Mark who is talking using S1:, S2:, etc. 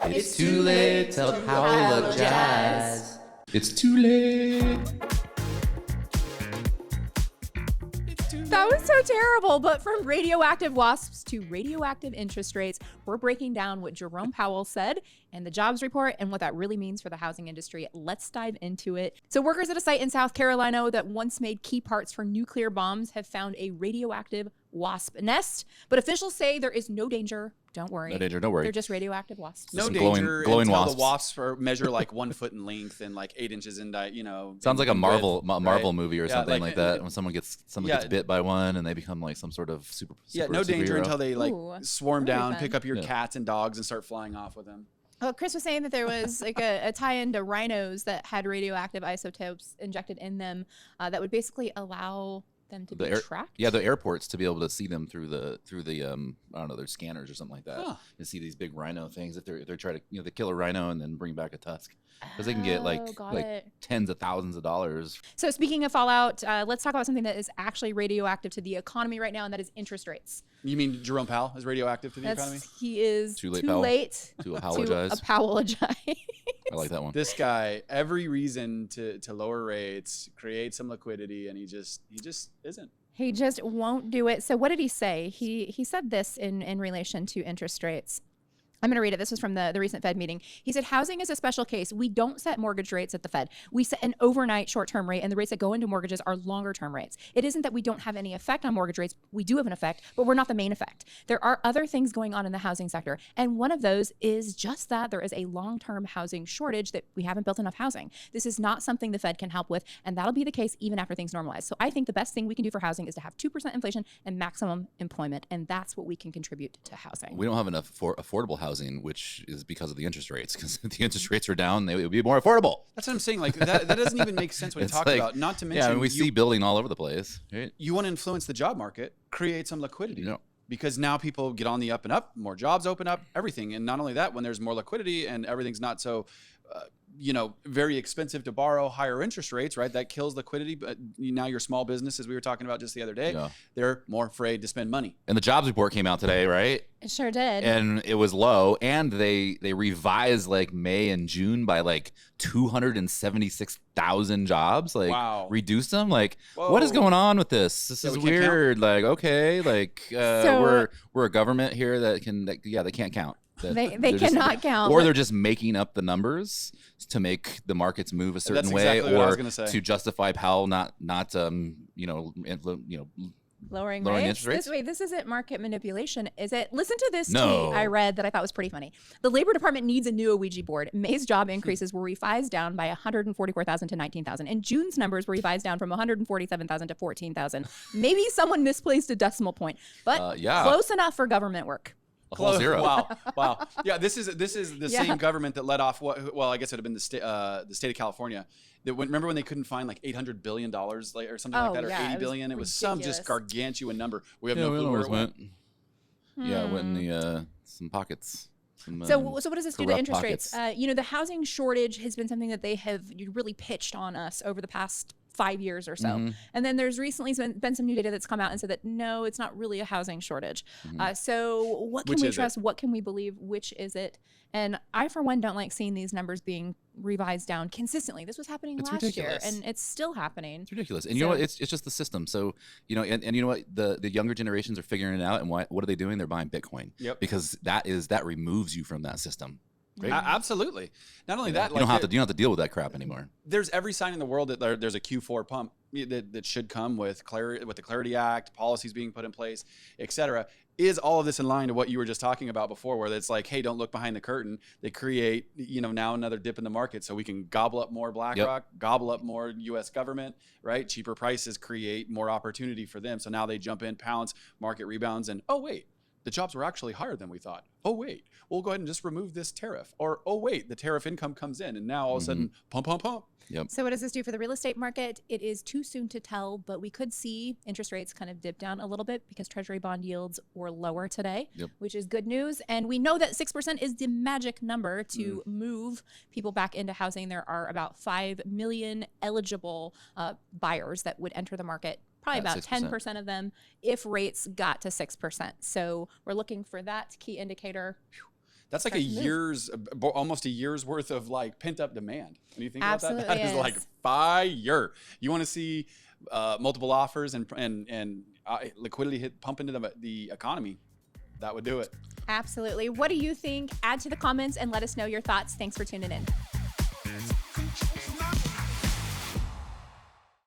S1: It's too late to apologize. It's too late.
S2: That was so terrible. But from radioactive wasps to radioactive interest rates, we're breaking down what Jerome Powell said and the jobs report and what that really means for the housing industry. Let's dive into it. So workers at a site in South Carolina that once made key parts for nuclear bombs have found a radioactive wasp nest, but officials say there is no danger. Don't worry.
S1: No danger, don't worry.
S2: They're just radioactive wasps.
S3: No
S1: Some
S3: danger
S1: glowing
S3: until
S1: wasps.
S3: the wasps measure like 1 foot in length and like 8 inches in
S1: Sounds like a
S3: in
S1: Marvel
S3: width,
S1: Marvel
S3: right?
S1: movie or
S3: Yeah,
S1: something like that. When someone gets bit by one and they become like some sort of super
S3: no danger
S1: superhero.
S3: until they like
S2: Ooh,
S3: swarm
S2: that'd be
S3: down,
S2: fun.
S3: pick up your cats and dogs and start flying off with them.
S2: Well, Chris was saying that there was like a tie-in to rhinos that had radioactive isotopes injected in them that would basically allow them to be tracked.
S1: Yeah, the airports to be able to see them through the I don't know, their scanners or something like that.
S3: Huh.
S1: To see these big rhino things if they're trying to they kill a rhino and then bring back a tusk because they can get like tens of thousands of dollars.
S2: So speaking of fallout, let's talk about something that is actually radioactive to the economy right now, and that is interest rates.
S3: You mean Jerome Powell is radioactive to the economy?
S2: He is
S1: Too late,
S2: too
S1: Powell.
S2: late
S1: To apologize.
S2: to apologize.
S1: I like that one.
S3: This guy, every reason to lower rates, create some liquidity, and he just isn't.
S2: He just won't do it. So what did he say? He said this in relation to interest rates. I'm going to read it. This was from the recent Fed meeting. He said, housing is a special case. We don't set mortgage rates at the Fed. We set an overnight short-term rate, and the rates that go into mortgages are longer-term rates. It isn't that we don't have any effect on mortgage rates. We do have an effect, but we're not the main effect. There are other things going on in the housing sector, and one of those is just that there is a long-term housing shortage that we haven't built enough housing. This is not something the Fed can help with, and that'll be the case even after things normalize. So I think the best thing we can do for housing is to have 2% inflation and maximum employment, and that's what we can contribute to housing.
S1: We don't have enough for affordable housing, which is because of the interest rates. Because if the interest rates are down, it would be more affordable.
S3: That's what I'm saying. Like that doesn't even make sense when you talk about. Not to mention,
S1: we see building all over the place. Right?
S3: You want to influence the job market, create some liquidity.
S1: Yeah.
S3: Because now people get on the up and up, more jobs open up, everything. And not only that, when there's more liquidity and everything's not so, very expensive to borrow, higher interest rates, right? That kills liquidity. But now your small businesses we were talking about just the other day, they're more afraid to spend money.
S1: And the jobs report came out today, right?
S2: It sure did.
S1: And it was low. And they revised like May and June by like 276,000 jobs. Like,
S3: wow.
S1: Reduced them. Like, what is going on with this? This is weird. Like, okay, like we're a government here that they can't count.
S2: They cannot count.
S1: Or they're just making up the numbers to make the markets move a certain way, or to justify Powell not
S2: lowering
S1: interest rates.
S2: This isn't market manipulation, is it? Listen to this
S1: No.
S2: tweet I read that I thought was pretty funny. The Labor Department needs a new Ouija board. May's job increases were revised down by 144,000 to 19,000, and June's numbers were revised down from 147,000 to 14,000. Maybe someone misplaced a decimal point, but close enough for government work.
S1: A whole zero.
S3: Wow. Yeah, this is the same government that let off I guess it would have been the state of California. Remember when they couldn't find like $800 billion or something like that, or 80 billion? It was some just gargantuan number. We have no clue where it went.
S1: Yeah, it went in some pockets.
S2: So what does this do to interest rates? The housing shortage has been something that they have really pitched on us over the past 5 years or so.
S1: Mm-hmm.
S2: And then there's recently been some new data that's come out and said that, no, it's not really a housing shortage. So what can we trust? What can we believe? Which is it? And I, for one, don't like seeing these numbers being revised down consistently. This was happening last year, and it's still happening.
S1: It's ridiculous. And you know what? It's just the system. So, and you know what? The younger generations are figuring it out. And what are they doing? They're buying Bitcoin. Yep. Because that removes you from that system. Right?
S3: Absolutely. Not only that,
S1: you don't have to deal with that crap anymore.
S3: There's every sign in the world that there's a Q4 pump that should come with the Clarity Act, policies being put in place, et cetera. Is all of this in line to what you were just talking about before, where it's like, hey, don't look behind the curtain. They create, now another dip in the market so we can gobble up more BlackRock, gobble up more U.S. government, right? Cheaper prices create more opportunity for them. So now they jump in, pounce, market rebounds, and oh, wait. The jobs were actually higher than we thought. Oh, wait, we'll go ahead and just remove this tariff. Or, oh, wait, the tariff income comes in. And now all of a sudden, pump.
S1: Yep.
S2: So what does this do for the real estate market? It is too soon to tell, but we could see interest rates kind of dip down a little bit because Treasury bond yields were lower today, which is good news. And we know that 6% is the magic number to move people back into housing. There are about 5 million eligible buyers that would enter the market. Probably about 10% of them if rates got to 6%. So we're looking for that key indicator.
S3: That's like almost a year's worth of like pent up demand. When you think about that, that is like fire. You want to see multiple offers and liquidity pump into the economy. That would do it.
S2: Absolutely. What do you think? Add to the comments and let us know your thoughts. Thanks for tuning in.